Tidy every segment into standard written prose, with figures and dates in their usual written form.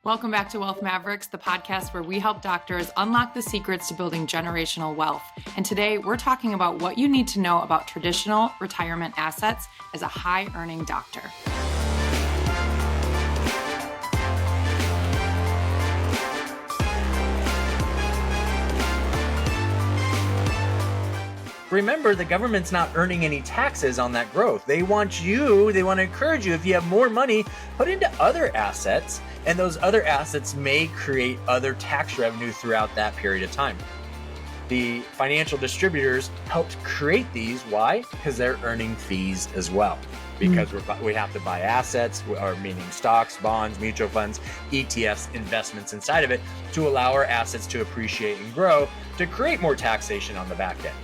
Welcome back to Wealth Mavericks, the podcast where we help doctors unlock the secrets to building generational wealth. And today we're talking about what you need to know about traditional retirement assets as a high-earning doctor. Remember, the government's not earning any taxes on that growth. They want to encourage you, if you have more money, put into other assets, and those other assets may create other tax revenue throughout that period of time. The financial distributors helped create these. Why? Because they're earning fees as well. Because we have to buy assets, or meaning stocks, bonds, mutual funds, ETFs, investments inside of it to allow our assets to appreciate and grow to create more taxation on the back end.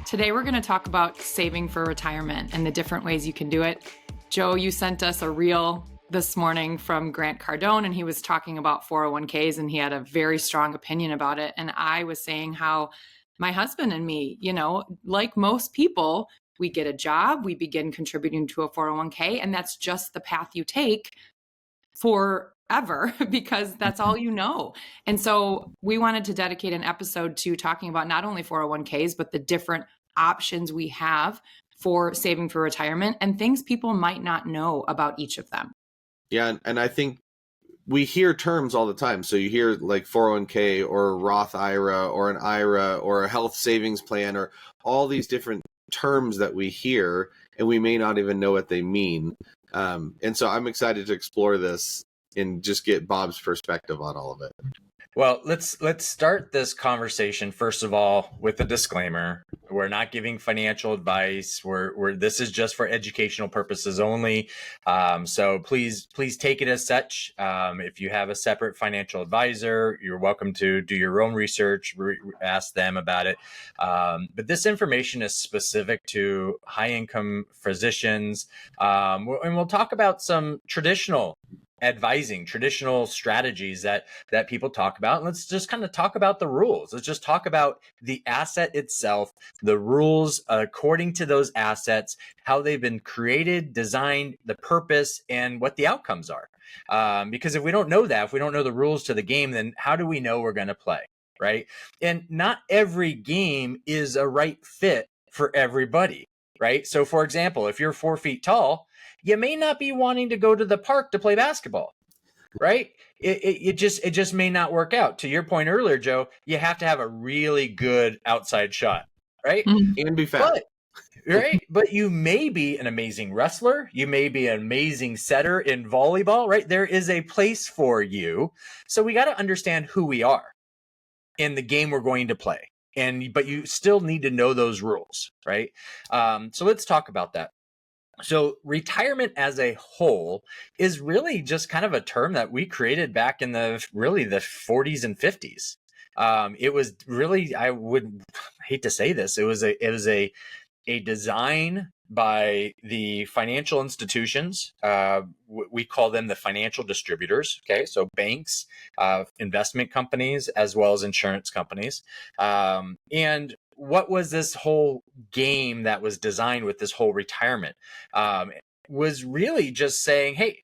Today, we're going to talk about saving for retirement and the different ways you can do it. Joe, you sent us a reel this morning from Grant Cardone, and he was talking about 401ks, and he had a very strong opinion about it. And I was saying how my husband and me, like most people, we get a job, we begin contributing to a 401k, and that's just the path you take forever because that's all you know. And so we wanted to dedicate an episode to talking about not only 401ks, but the different options we have for saving for retirement and things people might not know about each of them. Yeah, and I think we hear terms all the time. So you hear like 401k or a Roth IRA or an IRA or a health savings plan or all these different terms that we hear, and we may not even know what they mean. And so I'm excited to explore this and just get Bob's perspective on all of it. Well, let's start this conversation first of all with a disclaimer. We're not giving financial advice. This is just for educational purposes only. So please take it as such. If you have a separate financial advisor, you're welcome to do your own research, ask them about it. But this information is specific to high-income physicians, and we'll talk about some traditional strategies that people talk about. And let's just kind of talk about the rules. Let's just talk about the asset itself, the rules according to those assets, how they've been created, designed, the purpose, and what the outcomes are. Because if we don't know that, if we don't know the rules to the game, then how do we know we're going to play, right? And not every game is a right fit for everybody, right? So for example, if you're 4 feet tall, you may not be wanting to go to the park to play basketball, right? It just may not work out. To your point earlier, Joe, you have to have a really good outside shot, right? And be fat. But you may be an amazing wrestler. You may be an amazing setter in volleyball, right? There is a place for you. So we got to understand who we are in the game we're going to play. But you still need to know those rules, right? So let's talk about that. So retirement as a whole is really just kind of a term that we created back in the 40s and 50s. It was really, I would hate to say this, it was a design by the financial institutions. We call them the financial distributors. Okay, so banks, investment companies, as well as insurance companies, and what was this whole game that was designed with this whole retirement? Was really just saying, hey,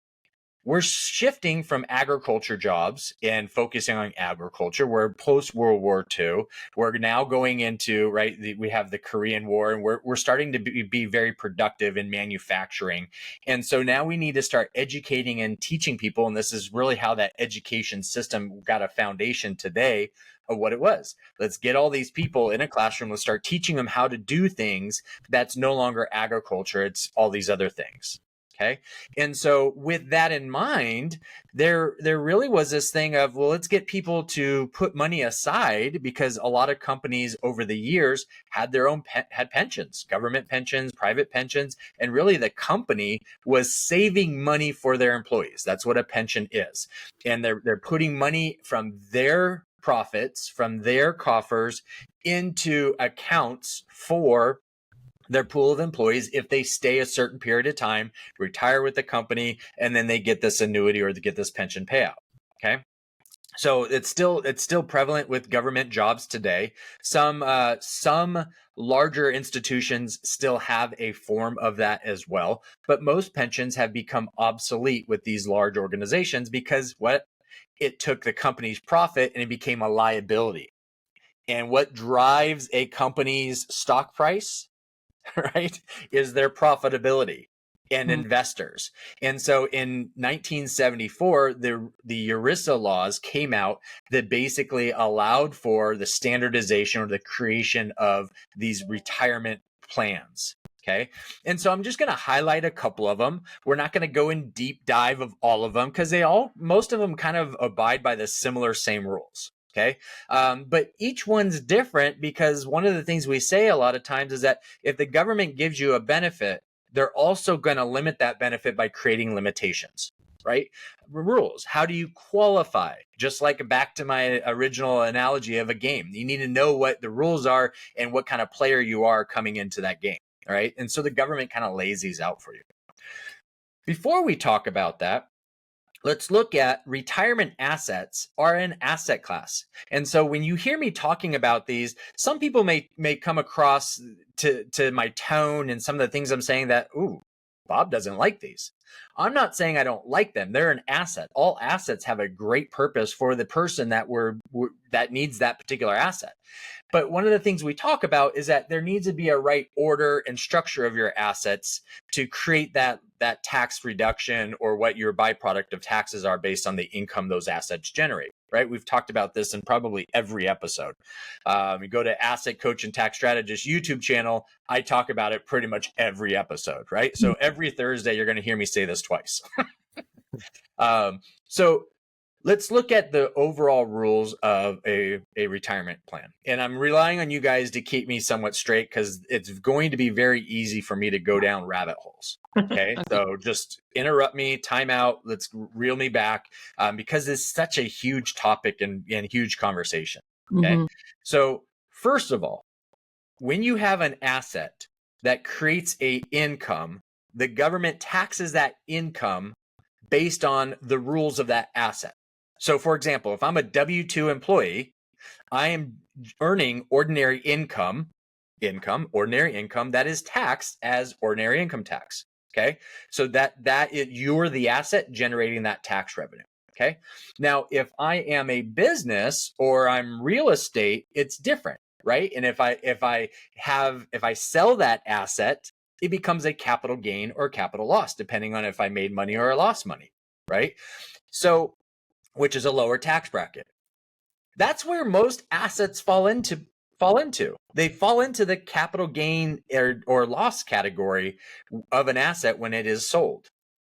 we're shifting from agriculture jobs and focusing on agriculture. We're post World War II. We're now going into, we have the Korean War, and we're starting to be very productive in manufacturing. And so now we need to start educating and teaching people. And this is really how that education system got a foundation today of what it was. Let's get all these people in a classroom. Let's start teaching them how to do things that's no longer agriculture. It's all these other things. Okay. And so with that in mind, there really was this thing of, well, let's get people to put money aside, because a lot of companies over the years had their own had pensions, government pensions, private pensions, and really the company was saving money for their employees. That's what a pension is. And they're putting money from their profits, from their coffers, into accounts for their pool of employees if they stay a certain period of time, retire with the company, and then they get this annuity or they get this pension payout. Okay. So it's still prevalent with government jobs today. Some larger institutions still have a form of that as well, but most pensions have become obsolete with these large organizations because what it took the company's profit and it became a liability. And what drives a company's stock price, right, is their profitability and investors. And so in 1974, the ERISA laws came out that basically allowed for the standardization or the creation of these retirement plans. Okay. And so I'm just going to highlight a couple of them. We're not going to go in deep dive of all of them because most of them kind of abide by the similar same rules. Okay. But each one's different because one of the things we say a lot of times is that if the government gives you a benefit, they're also going to limit that benefit by creating limitations, right? Rules. How do you qualify? Just like back to my original analogy of a game, you need to know what the rules are and what kind of player you are coming into that game, right? And so the government kind of lays these out for you. Before we talk about that, let's look at retirement assets are an asset class. And so when you hear me talking about these, some people may come across to my tone and some of the things I'm saying that, ooh, Bob doesn't like these. I'm not saying I don't like them. They're an asset. All assets have a great purpose for the person that that needs that particular asset. But one of the things we talk about is that there needs to be a right order and structure of your assets to create that tax reduction or what your byproduct of taxes are based on the income those assets generate, right? We've talked about this in probably every episode. You go to Asset Coach and Tax Strategist YouTube channel, I talk about it pretty much every episode, right? So every Thursday, you're going to hear me say this twice. So let's look at the overall rules of a retirement plan. And I'm relying on you guys to keep me somewhat straight because it's going to be very easy for me to go down rabbit holes. Okay. So just interrupt me, time out, let's reel me back because it's such a huge topic and huge conversation. Okay. So first of all, when you have an asset that creates a income, the government taxes that income based on the rules of that asset. So for example, if I'm a W-2 employee, I am earning ordinary income that is taxed as ordinary income tax. Okay. So you're the asset generating that tax revenue. Okay. Now, if I am a business or I'm real estate, it's different, right? And if I sell that asset, it becomes a capital gain or capital loss, depending on if I made money or I lost money, right? So, which is a lower tax bracket. That's where most assets fall into. They fall into the capital gain or loss category of an asset when it is sold,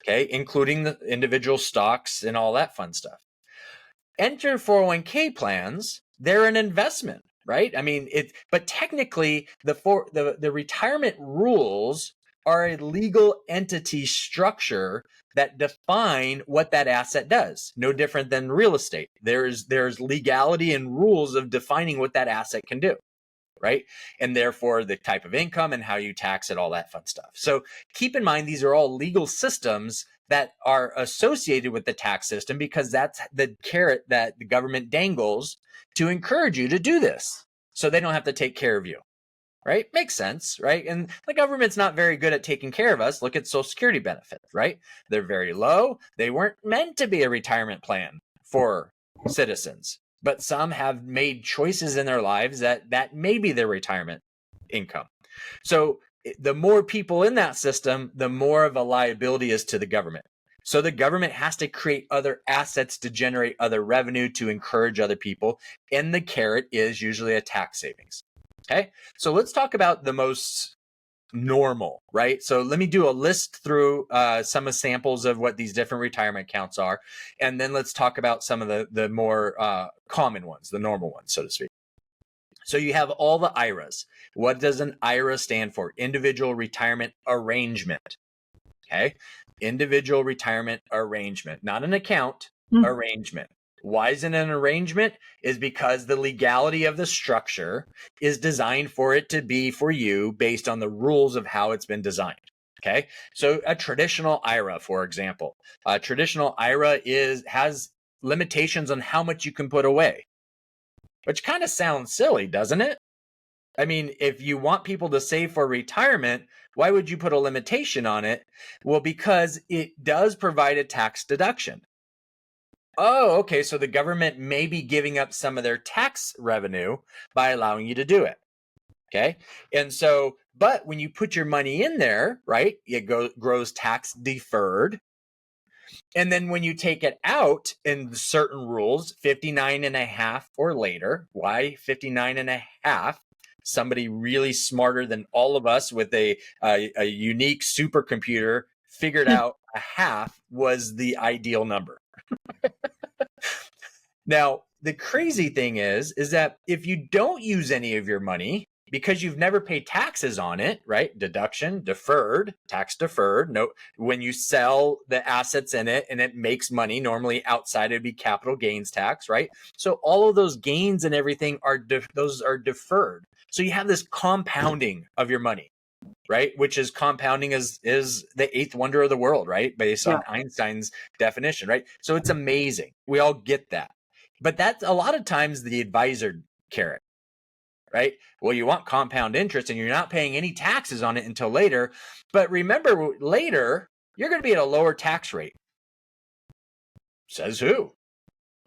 okay, including the individual stocks and all that fun stuff. Enter 401k plans. They're an investment, right? I mean, but technically the retirement rules are a legal entity structure that define what that asset does. No different than real estate. There's legality and rules of defining what that asset can do, right? And therefore the type of income and how you tax it, all that fun stuff. So keep in mind, these are all legal systems that are associated with the tax system because that's the carrot that the government dangles to encourage you to do this so they don't have to take care of you. Right? Makes sense, right? And the government's not very good at taking care of us. Look at Social Security benefits, right? They're very low. They weren't meant to be a retirement plan for citizens, but some have made choices in their lives that may be their retirement income. So the more people in that system, the more of a liability is to the government. So the government has to create other assets to generate other revenue to encourage other people. And the carrot is usually a tax savings. Okay, so let's talk about the most normal, right? So let me do a list through some samples of what these different retirement accounts are. And then let's talk about some of the more common ones, the normal ones, so to speak. So you have all the IRAs. What does an IRA stand for? Individual Retirement Arrangement. Okay, individual retirement arrangement, not an account, arrangement. Why is it an arrangement? Is because the legality of the structure is designed for it to be for you based on the rules of how it's been designed. Okay, so a traditional IRA, for example, a traditional IRA has limitations on how much you can put away, which kind of sounds silly, doesn't it? I mean, if you want people to save for retirement, why would you put a limitation on it? Well, because it does provide a tax deduction. Oh, okay. So the government may be giving up some of their tax revenue by allowing you to do it. Okay. And so, but when you put your money in there, right, it grows tax deferred. And then when you take it out in certain rules, 59 and a half or later, why 59 and a half? Somebody really smarter than all of us with a unique supercomputer figured out a half was the ideal number. Now, the crazy thing is that if you don't use any of your money because you've never paid taxes on it, right? Deduction, deferred, tax deferred. No, when you sell the assets in it and it makes money, normally outside it'd be capital gains tax, right? So all of those gains and everything those are deferred. So you have this compounding of your money, right? Which is compounding is the eighth wonder of the world, right? Based on Einstein's definition, right? So it's amazing. We all get that. But that's a lot of times the advisor carrot, right? Well, you want compound interest and you're not paying any taxes on it until later. But remember, later, you're going to be at a lower tax rate. Says who?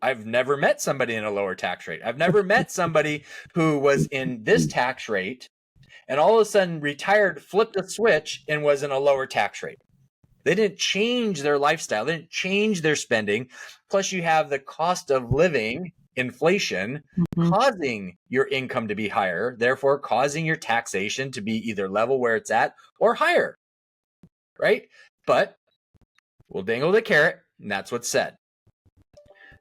I've never met somebody in a lower tax rate. I've never met somebody who was in this tax rate and all of a sudden retired, flipped a switch, and was in a lower tax rate. They didn't change their lifestyle. They didn't change their spending. Plus, you have the cost of living, inflation, causing your income to be higher, therefore causing your taxation to be either level where it's at or higher, right? But we'll dangle the carrot, and that's what's said.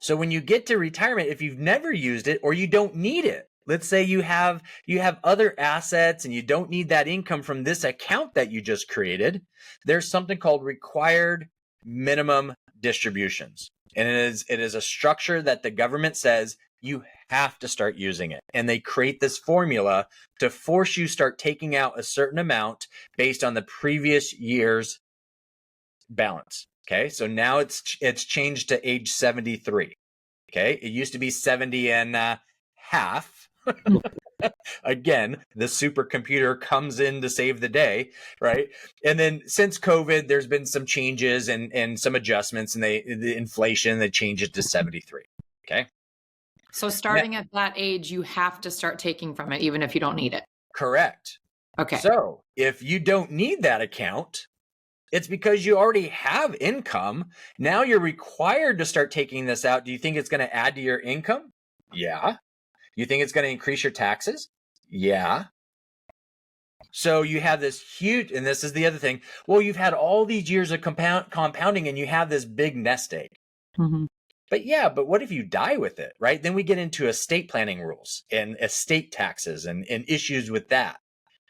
So when you get to retirement, if you've never used it or you don't need it, let's say you have other assets and you don't need that income from this account that you just created, there's something called required minimum distributions. And it is a structure that the government says you have to start using it. And they create this formula to force you start taking out a certain amount based on the previous year's balance. Okay, so now it's changed to age 73. Okay, it used to be 70 and a half. Again, the supercomputer comes in to save the day, right? And then since COVID, there's been some changes and some adjustments, and the inflation, they changed it to 73. Okay. So starting at that age, you have to start taking from it, even if you don't need it. Correct. Okay. So if you don't need that account, it's because you already have income. Now you're required to start taking this out. Do you think it's going to add to your income? Yeah. You think it's going to increase your taxes? Yeah. So you have this huge, and this is the other thing. Well, you've had all these years of compounding and you have this big nest egg. Mm-hmm. But what if you die with it, right? Then we get into estate planning rules and estate taxes and issues with that,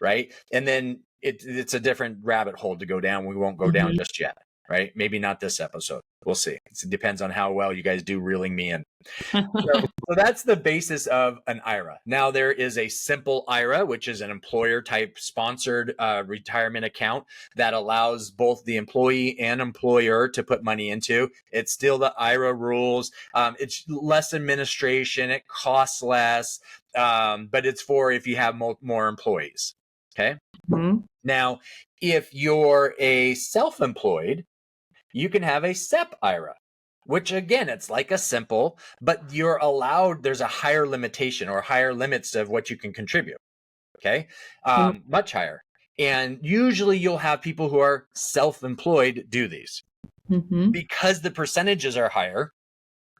right? And then it's a different rabbit hole to go down. We won't go down just yet, right? Maybe not this episode. We'll see. It depends on how well you guys do reeling me in. So that's the basis of an IRA. Now there is a simple IRA, which is an employer type sponsored retirement account that allows both the employee and employer to put money into. It's still the IRA rules. It's less administration. It costs less, but it's for if you have more employees. Okay. Mm-hmm. Now, if you're a self-employed, you can have a SEP IRA, which again, it's like a simple, but you're allowed, there's a higher limitation or higher limits of what you can contribute. Okay. Much higher. And usually you'll have people who are self-employed do these because the percentages are higher.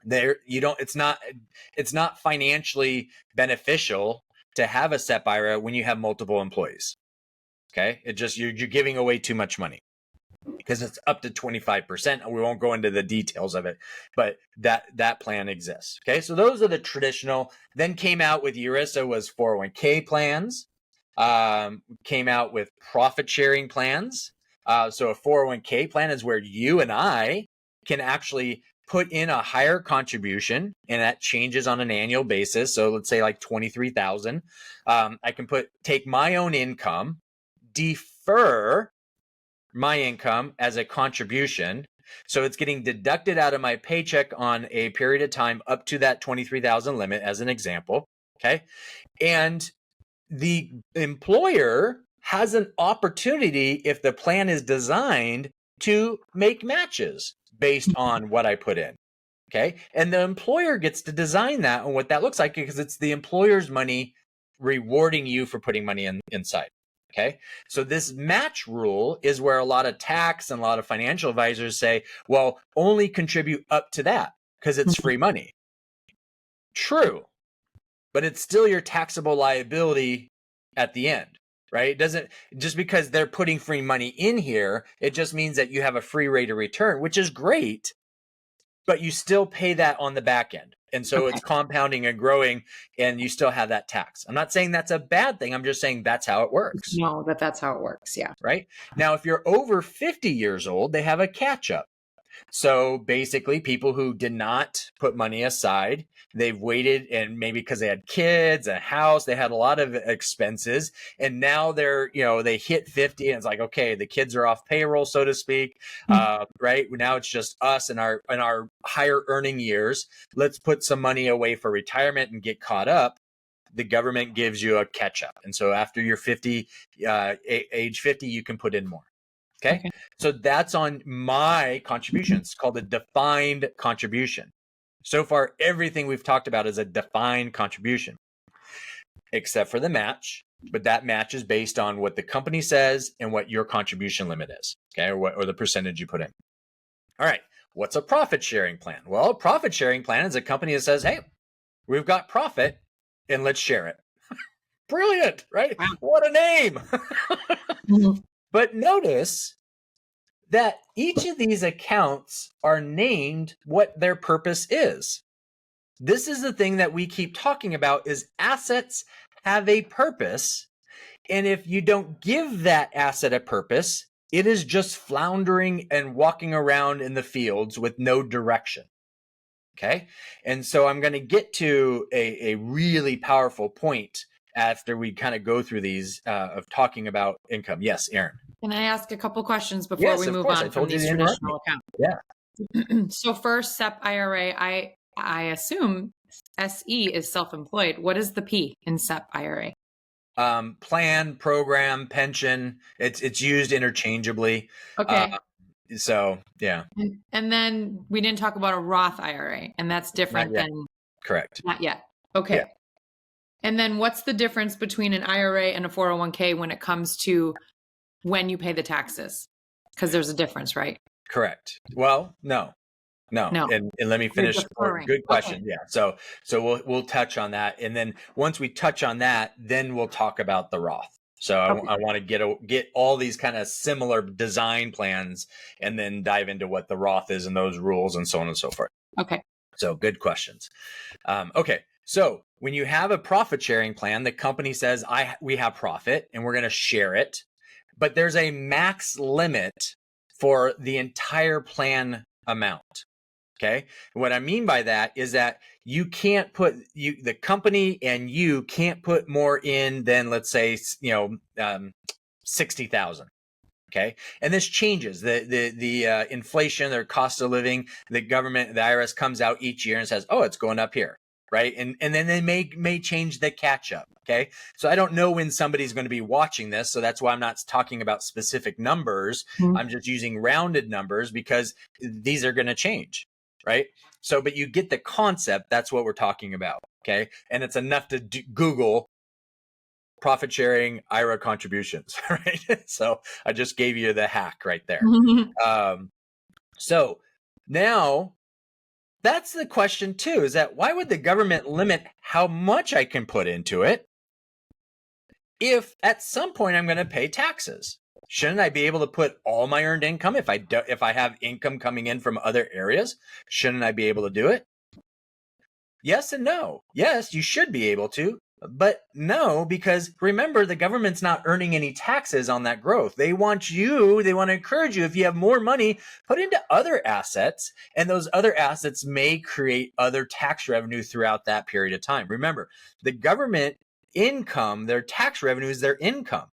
It's not financially beneficial to have a SEP IRA when you have multiple employees. Okay. You're giving away too much money because it's up to 25%. We won't go into the details of it, but that plan exists. Okay. So those are the traditional. Then came out with ERISA was 401k plans, came out with profit sharing plans. So a 401k plan is where you and I can actually put in a higher contribution, and that changes on an annual basis. So let's say like 23,000. I can take my own income, defer my income as a contribution, So it's getting deducted out of my paycheck on a period of time up to that 23,000 limit as an example. Okay. And the employer has an opportunity, if the plan is designed, to make matches based on what I put in. Okay. And the employer gets to design that and what that looks like, because it's the employer's money rewarding you for putting money inside. Okay. So this match rule is where a lot of tax and a lot of financial advisors say, well, only contribute up to that because it's free money. True. But it's still your taxable liability at the end, right? It doesn't, just because they're putting free money in here, it just means that you have a free rate of return, which is great, but you still pay that on the back end. And so it's compounding and growing, and you still have that tax. I'm not saying that's a bad thing. I'm just saying that's how it works. No, that's how it works. Yeah. Right. Now, if you're over 50 years old, they have a catch up. So basically, people who did not put money aside, they've waited, and maybe because they had kids, a house, they had a lot of expenses, and now they're, they hit 50, and it's like, okay, the kids are off payroll, so to speak, right? Now it's just us in our higher earning years. Let's put some money away for retirement and get caught up. The government gives you a catch up, and so after you're 50, age 50, you can put in more. Okay. So that's on my contribution. It's called a defined contribution. So far, everything we've talked about is a defined contribution, except for the match. But that match is based on what the company says and what your contribution limit is. Okay. Or the percentage you put in. All right. What's a profit sharing plan? Well, a profit sharing plan is a company that says, hey, we've got profit and let's share it. Brilliant, right? Wow. What a name. But notice that each of these accounts are named what their purpose is. This is the thing that we keep talking about, is assets have a purpose. And if you don't give that asset a purpose, it is just floundering and walking around in the fields with no direction. Okay. And so I'm going to get to a really powerful point after we kind of go through these of talking about income. Yes, Aaron. Can I ask a couple questions before we move on from these traditional accounts? Yeah. So first, SEP IRA, I assume SE is self-employed. What is the P in SEP IRA? Plan, program, pension. It's used interchangeably. Okay. So yeah. And then we didn't talk about a Roth IRA, and that's different than. Correct. Not yet. Okay. Yeah. And then what's the difference between an IRA and a 401k when it comes to when you pay the taxes? Because there's a difference, right? Correct. Well, no. And let me finish. Good question. Okay. Yeah. So we'll touch on that. And then once we touch on that, then we'll talk about the Roth. So I want to get all these kind of similar design plans and then dive into what the Roth is and those rules and so on and so forth. Okay. So good questions. Okay. So when you have a profit sharing plan, the company says, we have profit and we're going to share it, but there's a max limit for the entire plan amount. Okay. What I mean by that is that you can't the company and you can't put more in than, let's say, 60,000. Okay. And this changes the inflation, their cost of living. The government, the IRS comes out each year and says, oh, it's going up here. Right. And then they may change the catch up. Okay. So I don't know when somebody's going to be watching this. So that's why I'm not talking about specific numbers. Mm-hmm. I'm just using rounded numbers because these are going to change. Right. So, but you get the concept. That's what we're talking about. Okay. And it's enough to Google profit sharing IRA contributions. Right. So I just gave you the hack right there. So now that's the question too, is that why would the government limit how much I can put into it if at some point I'm going to pay taxes? Shouldn't I be able to put all my earned income if I have income coming in from other areas? Shouldn't I be able to do it? Yes and no. Yes, you should be able to, but no, because remember, the government's not earning any taxes on that growth. They want to encourage you, if you have more money, put into other assets, and those other assets may create other tax revenue throughout that period of time. Remember, the government income, their tax revenue is their income.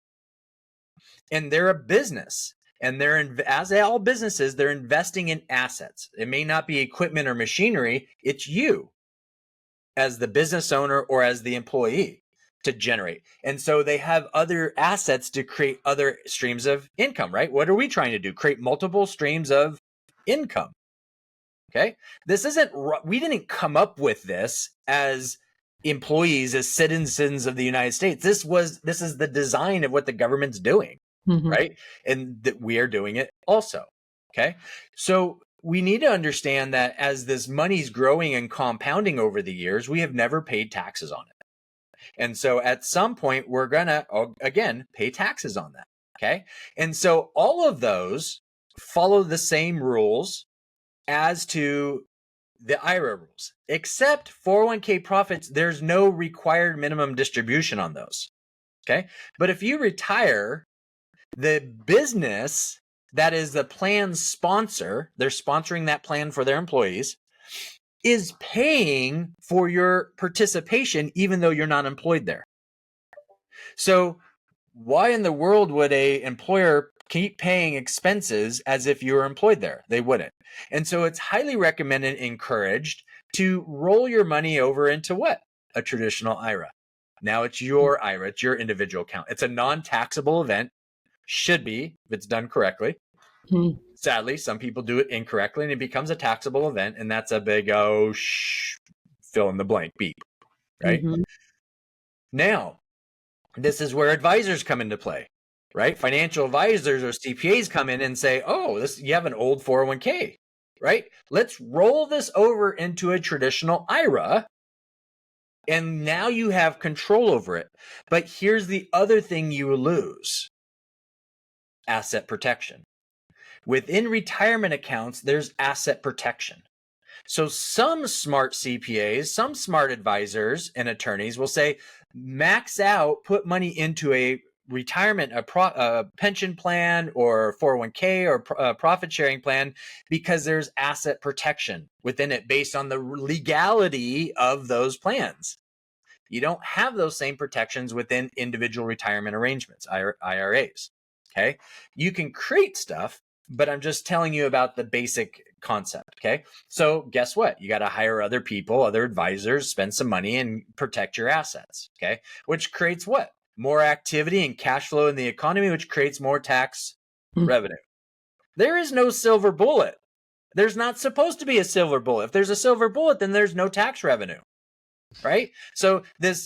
And they're a business. And as all businesses, they're investing in assets. It may not be equipment or machinery. It's you as the business owner or as the employee to generate. And so they have other assets to create other streams of income, right? What are we trying to do? Create multiple streams of income. Okay. We didn't come up with this as employees, as citizens of the United States. This is the design of what the government's doing, right? And that we are doing it also. Okay. So we need to understand that as this money's growing and compounding over the years, we have never paid taxes on it. And so at some point, we're going to, again, pay taxes on that. Okay. And so all of those follow the same rules as to the IRA rules, except 401k profits. There's no required minimum distribution on those. Okay. But if you retire, the business that is the plan sponsor, they're sponsoring that plan for their employees, is paying for your participation, even though you're not employed there. So why in the world would a employer keep paying expenses as if you were employed there? They wouldn't. And so it's highly recommended, encouraged to roll your money over into what? A traditional IRA. Now it's your IRA, it's your individual account. It's a non-taxable event. Should be, if it's done correctly. Sadly, some people do it incorrectly and it becomes a taxable event. And that's a big, fill in the blank beep, right? Now, this is where advisors come into play, right? Financial advisors or CPAs come in and say, you have an old 401k, right? Let's roll this over into a traditional IRA. And now you have control over it. But here's the other thing you lose: asset protection. Within retirement accounts, there's asset protection. So some smart CPAs, some smart advisors and attorneys will say, max out, put money into a retirement, a pension plan or 401k or a profit sharing plan, because there's asset protection within it based on the legality of those plans. You don't have those same protections within individual retirement arrangements, IRAs. Okay. You can create stuff, but I'm just telling you about the basic concept. Okay. So guess what? You got to hire other people, other advisors, spend some money and protect your assets. Okay. Which creates what? More activity and cash flow in the economy, which creates more tax revenue. There is no silver bullet. There's not supposed to be a silver bullet. If there's a silver bullet, then there's no tax revenue. Right. So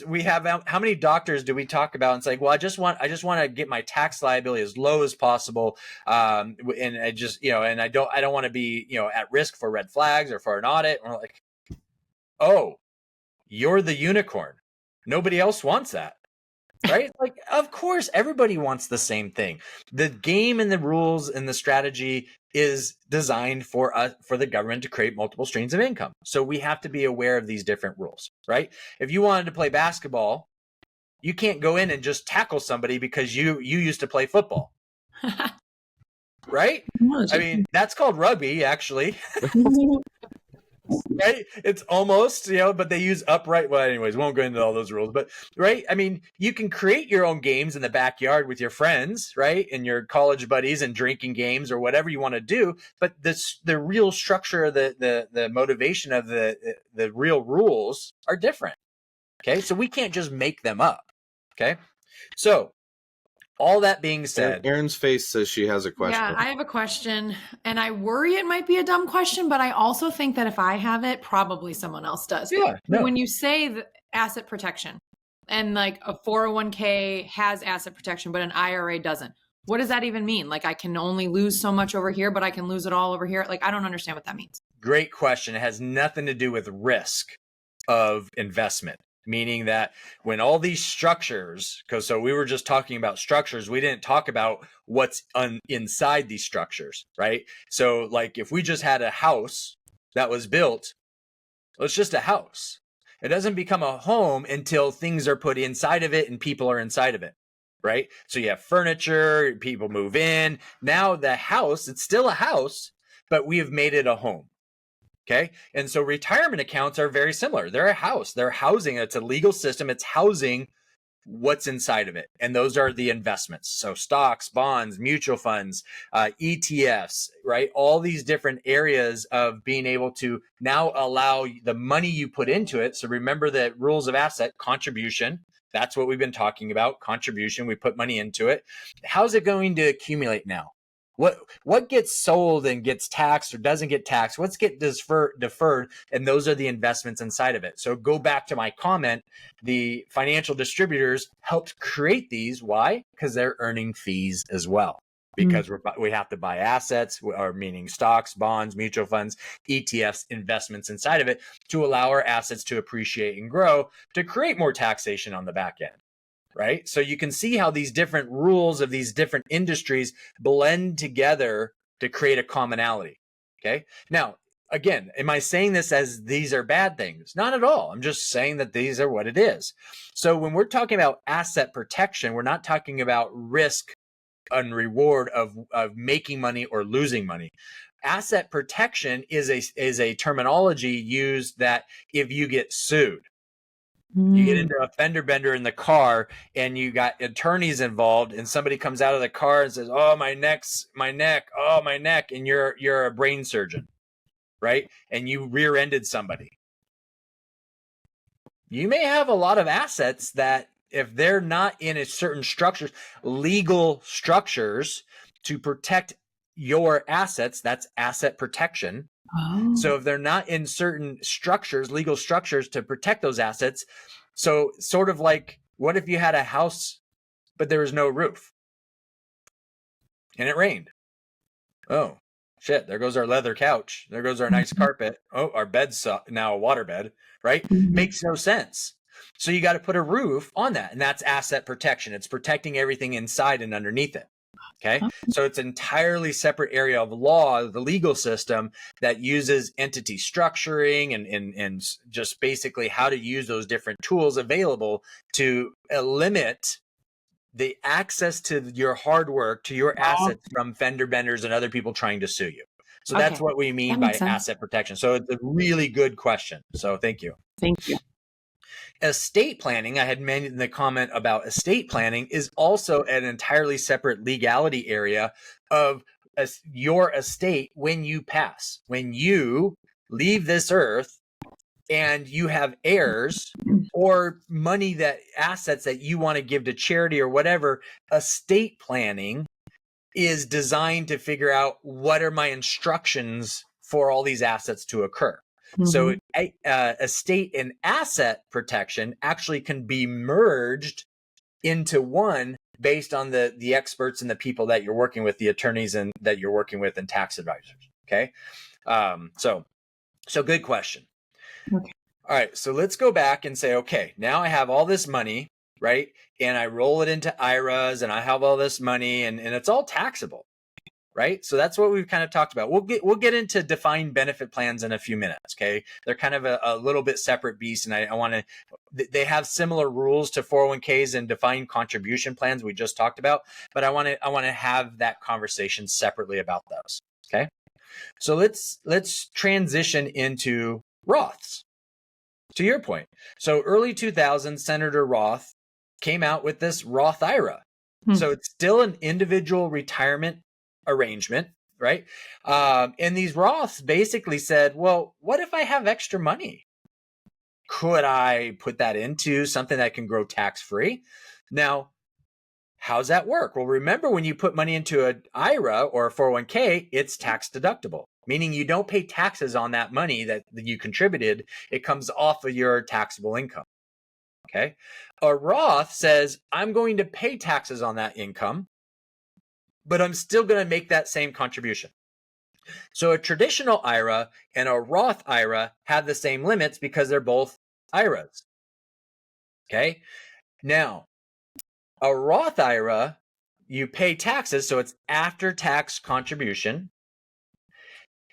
we have, how many doctors do we talk about and say, well, I just want to get my tax liability as low as possible. And I just, and I don't want to be, at risk for red flags or for an audit. And we're like, oh, you're the unicorn. Nobody else wants that. Right? Like, of course, everybody wants the same thing. The game and the rules and the strategy is designed for the government to create multiple streams of income. So we have to be aware of these different rules, right? If you wanted to play basketball, you can't go in and just tackle somebody because you used to play football. Right? I mean, that's called rugby, actually. Right? It's almost, but they use upright. Well, anyways, won't go into all those rules, but right. I mean, you can create your own games in the backyard with your friends, right? And your college buddies and drinking games or whatever you want to do. But the real structure, the motivation of the real rules are different. Okay. So we can't just make them up. Okay. So all that being said, Erin's face says she has a question. Yeah, I have a question, and I worry it might be a dumb question, but I also think that if I have it, probably someone else does. Yeah. No. When you say the asset protection and like a 401k has asset protection, but an IRA doesn't, what does that even mean? Like I can only lose so much over here, but I can lose it all over here. Like, I don't understand what that means. Great question. It has nothing to do with risk of investment. Meaning that when all these structures, so we were just talking about structures, we didn't talk about what's inside these structures, right? So like if we just had a house that was built, it's just a house. It doesn't become a home until things are put inside of it and people are inside of it, right? So you have furniture, people move in. Now the house, it's still a house, but we have made it a home. Okay. And so retirement accounts are very similar. They're a house. They're housing. It's a legal system. It's housing what's inside of it. And those are the investments. So stocks, bonds, mutual funds, ETFs, right? All these different areas of being able to now allow the money you put into it. So remember the rules of asset contribution. That's what we've been talking about. Contribution. We put money into it. How's it going to accumulate now? What gets sold and gets taxed or doesn't get taxed? What's get deferred? And those are the investments inside of it. So go back to my comment. The financial distributors helped create these. Why? Because they're earning fees as well. Because we have to buy assets, or meaning stocks, bonds, mutual funds, ETFs, investments inside of it to allow our assets to appreciate and grow to create more taxation on the back end. Right? So you can see how these different rules of these different industries blend together to create a commonality. Okay. Now, again, am I saying this as these are bad things? Not at all. I'm just saying that these are what it is. So when we're talking about asset protection, we're not talking about risk and reward of making money or losing money. Asset protection is a terminology used that if you get sued, you get into a fender bender in the car and you got attorneys involved and somebody comes out of the car and says, oh, my neck, oh, my neck. And you're a brain surgeon, right? And you rear-ended somebody. You may have a lot of assets that if they're not in a certain structures, legal structures to protect your assets, that's asset protection. Oh. So if they're not in certain structures, legal structures to protect those assets, so sort of like, what if you had a house, but there was no roof and it rained? Oh, shit, there goes our leather couch. There goes our nice carpet. Oh, our bed's now a waterbed, right? Makes no sense. So you got to put a roof on that, and that's asset protection. It's protecting everything inside and underneath it. Okay. So it's an entirely separate area of law, the legal system that uses entity structuring and just basically how to use those different tools available to limit the access to your hard work, to your assets from fender benders and other people trying to sue you. So that's what we mean by asset protection. So it's a really good question. So thank you. Thank you. Estate planning, I had mentioned the comment about estate planning, is also an entirely separate legality area of your estate when you pass. When you leave this earth and you have heirs or money, that assets that you want to give to charity or whatever, estate planning is designed to figure out what are my instructions for all these assets to occur. So estate and asset protection actually can be merged into one based on the experts and the people that you're working with, the attorneys and that you're working with, and tax advisors. Okay. So good question. Okay. All right. So let's go back and say, okay, now I have all this money, right? And I roll it into IRAs and I have all this money and it's all taxable. Right. So that's what we've kind of talked about. We'll get into defined benefit plans in a few minutes. Okay. They're kind of a little bit separate beast. And I want to, they have similar rules to 401ks and defined contribution plans we just talked about, but I want to have that conversation separately about those. Okay. So let's transition into Roths. To your point. So early 2000s, Senator Roth came out with this Roth IRA. So it's still an individual retirement arrangement, right? And these Roths basically said, well, what if I have extra money? Could I put that into something that can grow tax-free? Now, how's that work? Well, remember when you put money into an IRA or a 401k, it's tax deductible, meaning you don't pay taxes on that money that you contributed. It comes off of your taxable income. Okay. A Roth says, I'm going to pay taxes on that income, but I'm still going to make that same contribution. So a traditional IRA and a Roth IRA have the same limits because they're both IRAs. Okay. Now, a Roth IRA, you pay taxes, so it's after tax contribution,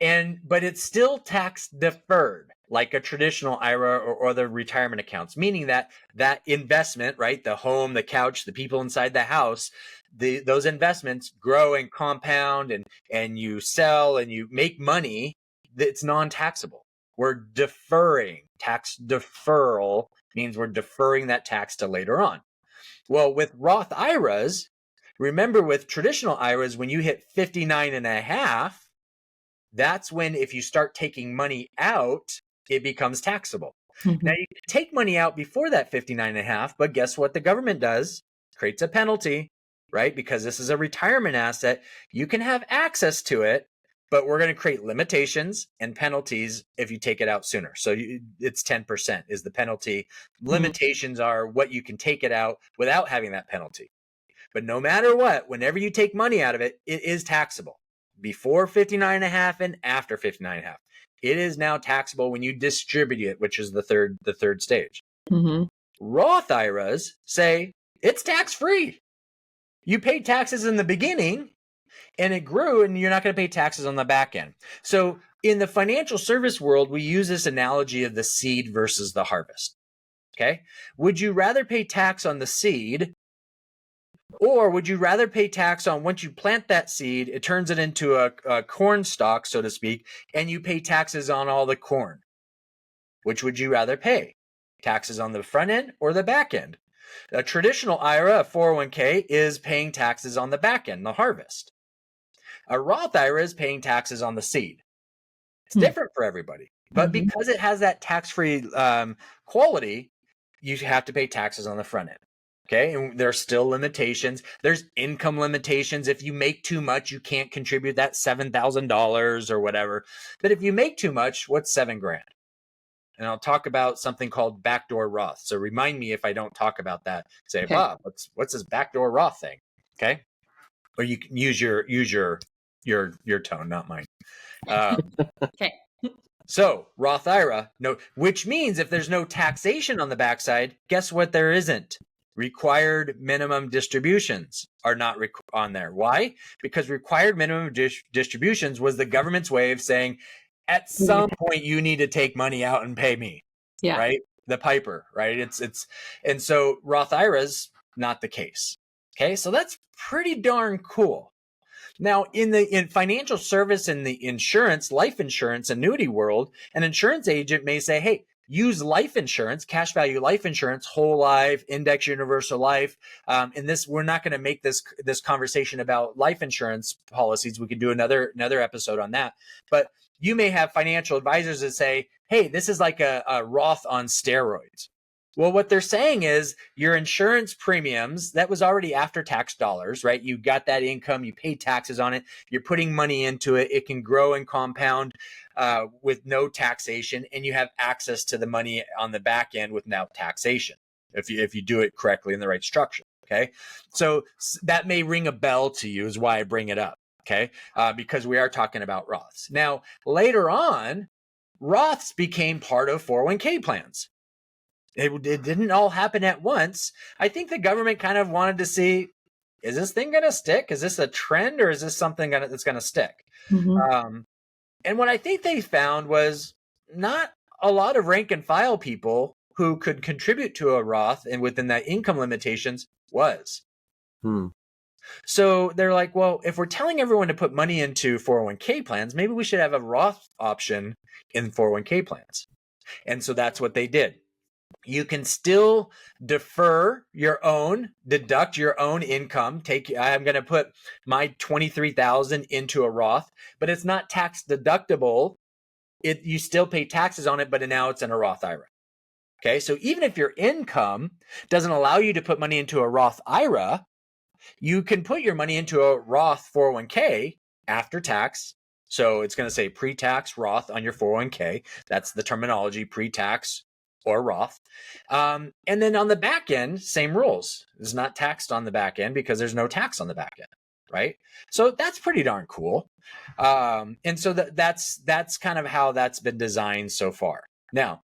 but it's still tax deferred, like a traditional IRA or the retirement accounts, meaning that investment, right, the home, the couch, the people inside the house, those investments grow and compound and you sell and you make money. It's non-taxable. We're deferring. Tax deferral means we're deferring that tax to later on. Well, with Roth IRAs, remember with traditional IRAs, when you hit 59 and a half, that's when if you start taking money out, it becomes taxable. Mm-hmm. Now you can take money out before that 59 and a half, but guess what the government does? Creates a penalty, right? Because this is a retirement asset. You can have access to it, but we're going to create limitations and penalties if you take it out sooner. So it's 10% is the penalty. Limitations are what you can take it out without having that penalty. But no matter what, whenever you take money out of it, it is taxable before 59 and a half and after 59 and a half. It is now taxable when you distribute it, which is the third stage. Mm-hmm. Roth IRAs say it's tax-free. You paid taxes in the beginning and it grew, and you're not going to pay taxes on the back end. So in the financial service world, we use this analogy of the seed versus the harvest. Okay. Would you rather pay tax on the seed, or would you rather pay tax on once you plant that seed, it turns it into a corn stalk, so to speak, and you pay taxes on all the corn? Which would you rather pay? Taxes on the front end or the back end? A traditional IRA, a 401k, is paying taxes on the back end, the harvest. A Roth IRA is paying taxes on the seed. It's different for everybody. But because it has that tax-free quality, you have to pay taxes on the front end. Okay, and there's still limitations. There's income limitations. If you make too much, you can't contribute that $7,000 or whatever. But if you make too much, what's $7,000? And I'll talk about something called backdoor Roth. So remind me if I don't talk about that. Say, Okay. Bob, what's this backdoor Roth thing? Okay, or you can use your tone, not mine. Okay. So Roth IRA, no, which means if there's no taxation on the backside, guess what? There isn't. Required minimum distributions are not on there. Why? Because required minimum distributions was the government's way of saying, at some point you need to take money out and pay me. Yeah. Right? The piper, right? And so Roth IRA's not the case. Okay, so that's pretty darn cool. Now, in financial service and the insurance, life insurance, annuity world, an insurance agent may say, hey, use life insurance, cash value life insurance, whole life, index universal life. And this, we're not going to make this conversation about life insurance policies. We could do another episode on that. But you may have financial advisors that say, hey, this is like a Roth on steroids. Well, what they're saying is your insurance premiums, that was already after tax dollars, right? You got that income, you paid taxes on it, you're putting money into it, it can grow and compound with no taxation, and you have access to the money on the back end without taxation if you do it correctly in the right structure, okay? So that may ring a bell to you is why I bring it up, okay? Because we are talking about Roths. Now, later on, Roths became part of 401k plans. It didn't all happen at once. I think the government kind of wanted to see, is this thing going to stick? Is this a trend, or is this something that's going to stick? And what I think they found was not a lot of rank and file people who could contribute to a Roth and within that income limitations was. So they're like, well, if we're telling everyone to put money into 401k plans, maybe we should have a Roth option in 401k plans. And so that's what they did. You can still deduct your own income. I'm going to put my $23,000 into a Roth, but it's not tax deductible. You still pay taxes on it, but now it's in a Roth IRA. Okay, so even if your income doesn't allow you to put money into a Roth IRA, you can put your money into a Roth 401k after tax. So it's going to say pre-tax Roth on your 401k. That's the terminology, pre-tax or Roth. And then on the back end, same rules. It's not taxed on the back end because there's no tax on the back end, right? So that's pretty darn cool. And so that's kind of how that's been designed so far. Now,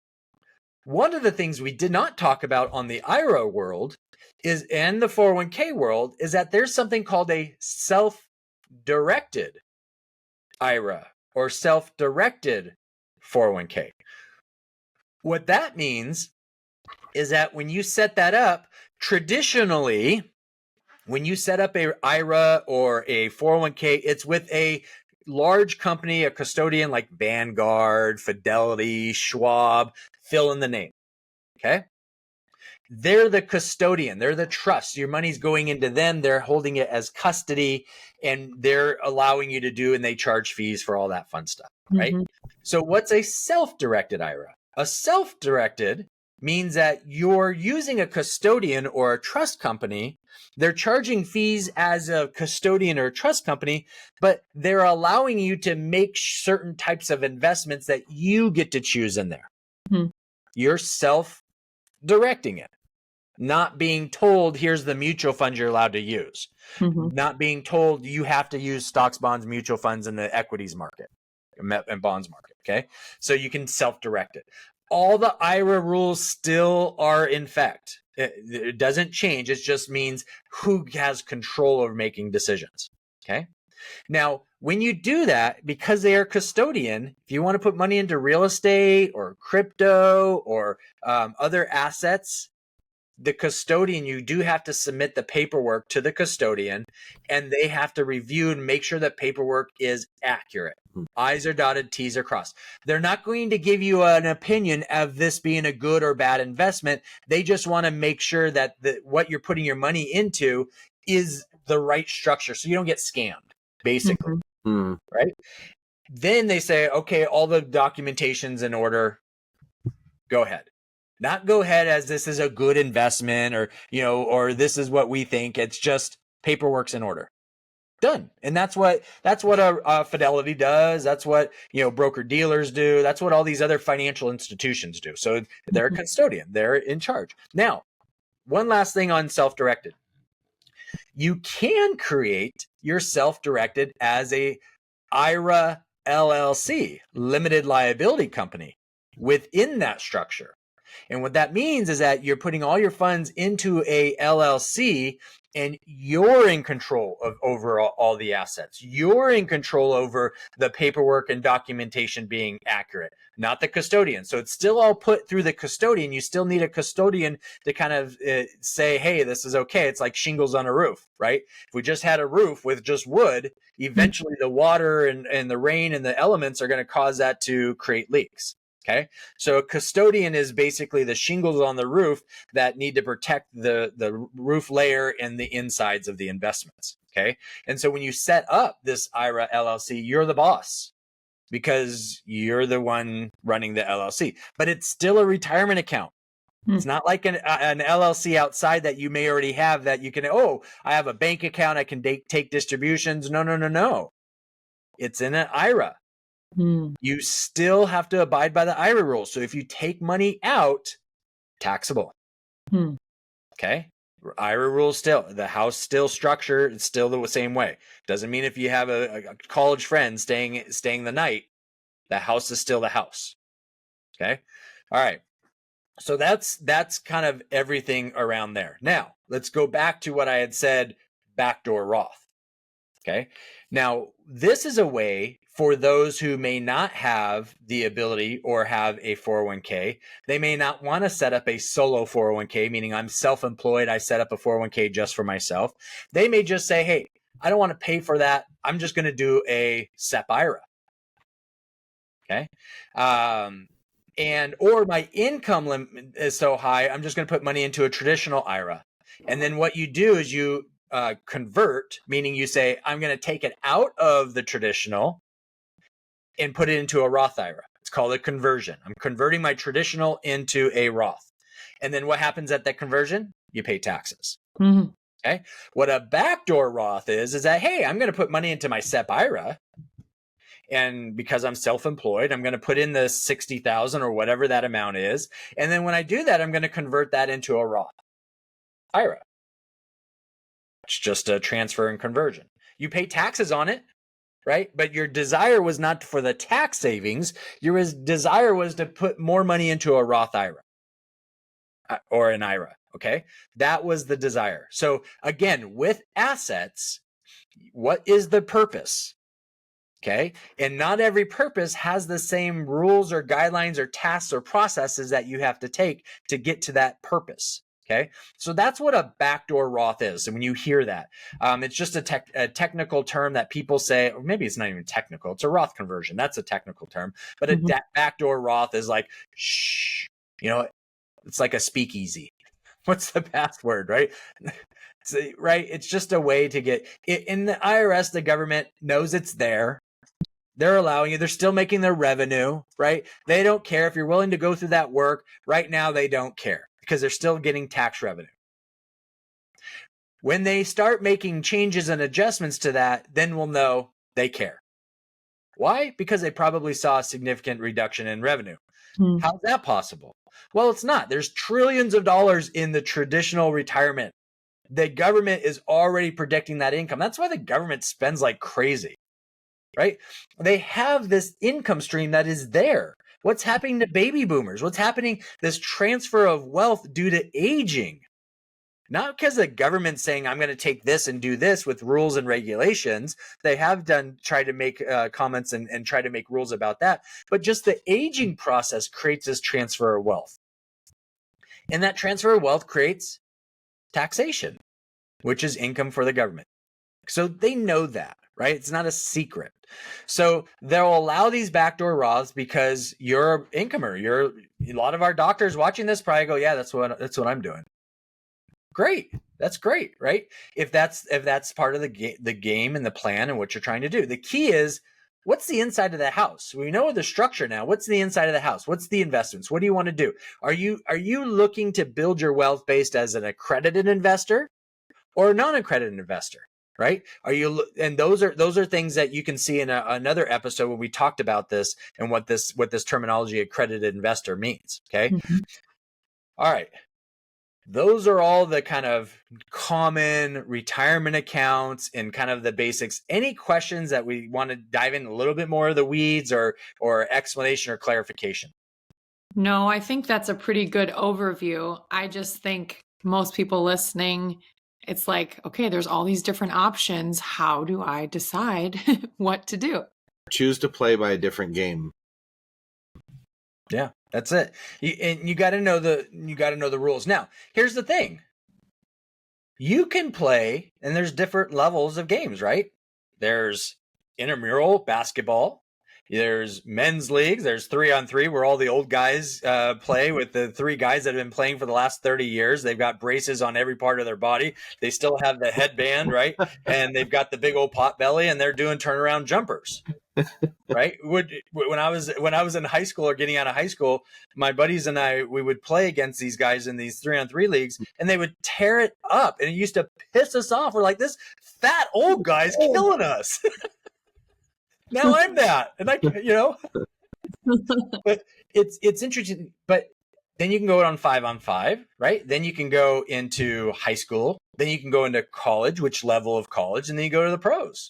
one of the things we did not talk about on the IRA world and the 401k world is that there's something called a self-directed IRA or self-directed 401k. What that means is that when you set that up, traditionally, when you set up a IRA or a 401k, it's with a large company, a custodian like Vanguard, Fidelity, Schwab, fill in the name, okay? They're the custodian. They're the trust. Your money's going into them. They're holding it as custody, and they're allowing you to do, and they charge fees for all that fun stuff, right? Mm-hmm. So what's a self-directed IRA? A self-directed means that you're using a custodian or a trust company. They're charging fees as a custodian or a trust company, but they're allowing you to make certain types of investments that you get to choose in there. Mm-hmm. You're self-directing it, not being told, here's the mutual fund you're allowed to use, Mm-hmm. not being told you have to use stocks, bonds, mutual funds in the equities market and bonds market. Okay. So you can self-direct it. All the IRA rules still are in effect. It doesn't change. It just means who has control over making decisions. Okay. Now, when you do that, because they are custodian, if you want to put money into real estate or crypto or other assets, the custodian, you do have to submit the paperwork to the custodian, and they have to review and make sure that paperwork is accurate. I's are dotted, T's are crossed. They're not going to give you an opinion of this being a good or bad investment. They just want to make sure that what you're putting your money into is the right structure, so you don't get scammed, basically. Mm-hmm. Right? Then they say, okay, all the documentation's in order. Go ahead. Not go ahead as this is a good investment or this is what we think. It's just paperwork's in order. Done. And that's what a Fidelity does. That's what, broker dealers do. That's what all these other financial institutions do. So they're a custodian. They're in charge. Now, one last thing on self-directed. You can create your self-directed as a IRA LLC, limited liability company, within that structure. And what that means is that you're putting all your funds into a LLC, and you're in control over all the assets. You're in control over the paperwork and documentation being accurate, not the custodian. So it's still all put through the custodian. You still need a custodian to kind of say, hey, this is okay. It's like shingles on a roof, right? If we just had a roof with just wood, eventually the water and the rain and the elements are going to cause that to create leaks. Okay. So a custodian is basically the shingles on the roof that need to protect the roof layer and the insides of the investments. Okay. And so when you set up this IRA LLC, you're the boss because you're the one running the LLC, but it's still a retirement account. It's not like an LLC outside that you may already have that you can, I have a bank account. I can take distributions. No. It's in an IRA. You still have to abide by the IRA rules. So if you take money out, taxable. Okay. IRA rules still, the house still structured. It's still the same way. Doesn't mean if you have a college friend staying the night, the house is still the house. Okay. All right. So that's kind of everything around there. Now let's go back to what I had said, backdoor Roth. Okay. Now this is a way for those who may not have the ability or have a 401k. They may not want to set up a solo 401k, meaning I'm self-employed. I set up a 401k just for myself. They may just say, hey, I don't want to pay for that. I'm just going to do a SEP IRA. Okay. Or my income limit is so high, I'm just going to put money into a traditional IRA. And then what you do is you convert, meaning you say, I'm going to take it out of the traditional and put it into a Roth IRA. It's called a conversion. I'm converting my traditional into a Roth. And then what happens at that conversion? You pay taxes. Okay. What a backdoor Roth is that, hey, I'm going to put money into my SEP IRA. And because I'm self-employed, I'm going to put in the 60,000 or whatever that amount is. And then when I do that, I'm going to convert that into a Roth IRA. It's just a transfer and conversion. You pay taxes on it, right? But your desire was not for the tax savings. Your desire was to put more money into a Roth IRA or an IRA. Okay. That was the desire. So again, with assets, what is the purpose? Okay. And not every purpose has the same rules or guidelines or tasks or processes that you have to take to get to that purpose. Okay. So that's what a backdoor Roth is. And when you hear that, it's just a technical term that people say, or maybe it's not even technical. It's a Roth conversion. That's a technical term, but a backdoor Roth is like, shh, it's like a speakeasy. What's the password, right? So, right? It's just a way to get it in the IRS. The government knows it's there. They're allowing you. They're still making their revenue, right? They don't care if you're willing to go through that work. Right now, they don't care because they're still getting tax revenue. When they start making changes and adjustments to that, then we'll know they care. Why? Because they probably saw a significant reduction in revenue. How's that possible? Well, it's not. There's trillions of dollars in the traditional retirement. The government is already predicting that income. That's why the government spends like crazy, right? They have this income stream that is there. What's happening to baby boomers? What's happening? This transfer of wealth due to aging. Not because the government's saying, I'm going to take this and do this with rules and regulations. They have tried to make comments and try to make rules about that. But just the aging process creates this transfer of wealth. And that transfer of wealth creates taxation, which is income for the government. So they know that, right? It's not a secret. So they'll allow these backdoor Roths because you're an incomer. A lot of our doctors watching this probably go, yeah, that's what I'm doing. Great. That's great, right? If that's part of the game and the plan and what you're trying to do. The key is, what's the inside of the house? We know the structure now. What's the inside of the house? What's the investments? What do you want to do? Are you looking to build your wealth based as an accredited investor or a non-accredited investor? Right? And those are things that you can see in another episode when we talked about this and what this terminology accredited investor means. Okay. Mm-hmm. All right. Those are all the kind of common retirement accounts and kind of the basics. Any questions that we want to dive in a little bit more of the weeds or explanation or clarification? No, I think that's a pretty good overview. I just think most people listening, it's like, okay, there's all these different options. How do I decide what to do? Choose to play by a different game. Yeah, that's it. You got to know the rules. Now, here's the thing. You can play, and there's different levels of games, right? There's intramural basketball. There's men's leagues. There's 3-on-3 where all the old guys play with the three guys that have been playing for the last 30 years. They've got braces on every part of their body. They still have the headband, right? And they've got the big old pot belly, and they're doing turnaround jumpers, right? When I was in high school or getting out of high school, my buddies and we would play against these guys in these 3-on-3 leagues, and they would tear it up, and it used to piss us off. We're like, this fat old guy's killing us. Now I'm that, and but it's interesting. But then you can go on 5-on-5, right? Then you can go into high school. Then you can go into college, which level of college, and then you go to the pros,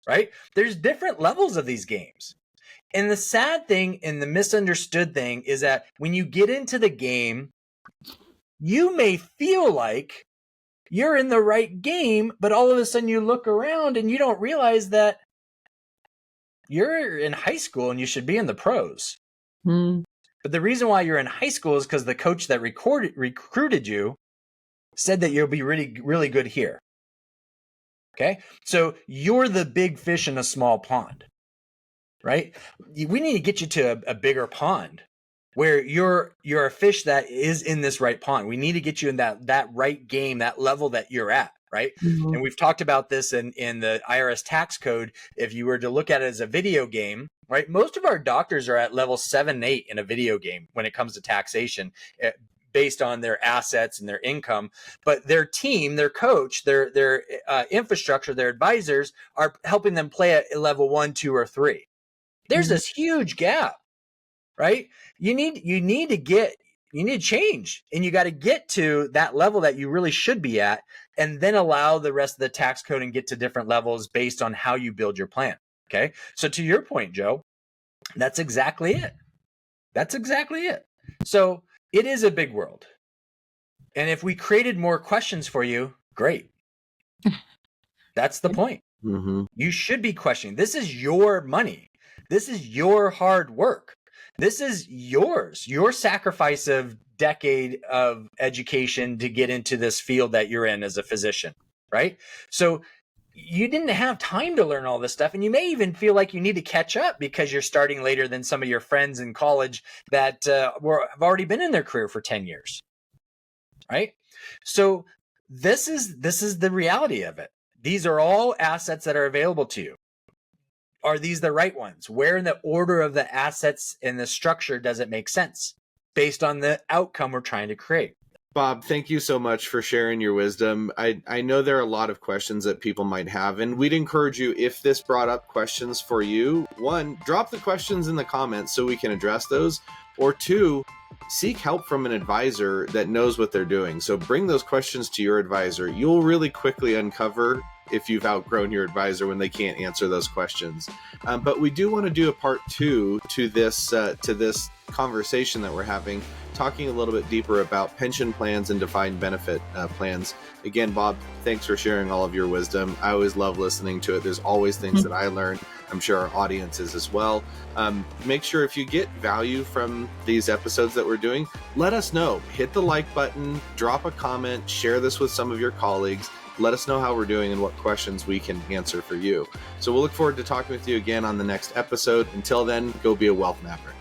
right? There's different levels of these games. And the sad thing and the misunderstood thing is that when you get into the game, you may feel like you're in the right game, but all of a sudden you look around and you don't realize that you're in high school and you should be in the pros. But the reason why you're in high school is because the coach that recruited you said that you'll be really, really good here. Okay. So you're the big fish in a small pond, right? We need to get you to a bigger pond where you're a fish that is in this right pond. We need to get you in that right game, that level that you're at. Right. Mm-hmm. And we've talked about this in the IRS tax code. If you were to look at it as a video game, right, most of our doctors are at level 7, 8 in a video game when it comes to taxation based on their assets and their income. But their team, their coach, their infrastructure, their advisors are helping them play at level 1, 2, or 3. There's this huge gap, right? You need to change, and you got to get to that level that you really should be at, and then allow the rest of the tax code and get to different levels based on how you build your plan. Okay. So to your point, Joe, that's exactly it. So it is a big world. And if we created more questions for you, great. That's the point. Mm-hmm. You should be questioning. This is your money. This is your hard work. This is yours, your sacrifice of decade of education to get into this field that you're in as a physician, right? So you didn't have time to learn all this stuff. And you may even feel like you need to catch up because you're starting later than some of your friends in college that have already been in their career for 10 years. right? So this is the reality of it. These are all assets that are available to you. Are these the right ones? Where in the order of the assets in the structure does it make sense based on the outcome we're trying to create? Bob, thank you so much for sharing your wisdom. I know there are a lot of questions that people might have, and we'd encourage you, if this brought up questions for you, one, drop the questions in the comments so we can address those, or two, seek help from an advisor that knows what they're doing. So bring those questions to your advisor. You'll really quickly uncover if you've outgrown your advisor when they can't answer those questions. But we do want to do a part 2 to this conversation that we're having, talking a little bit deeper about pension plans and defined benefit plans. Again, Bob, thanks for sharing all of your wisdom. I always love listening to it. There's always things that I learn. I'm sure our audience is as well. Make sure if you get value from these episodes that we're doing, let us know. Hit the like button, drop a comment, share this with some of your colleagues. Let us know how we're doing and what questions we can answer for you. So we'll look forward to talking with you again on the next episode. Until then, go be a wealth mapper.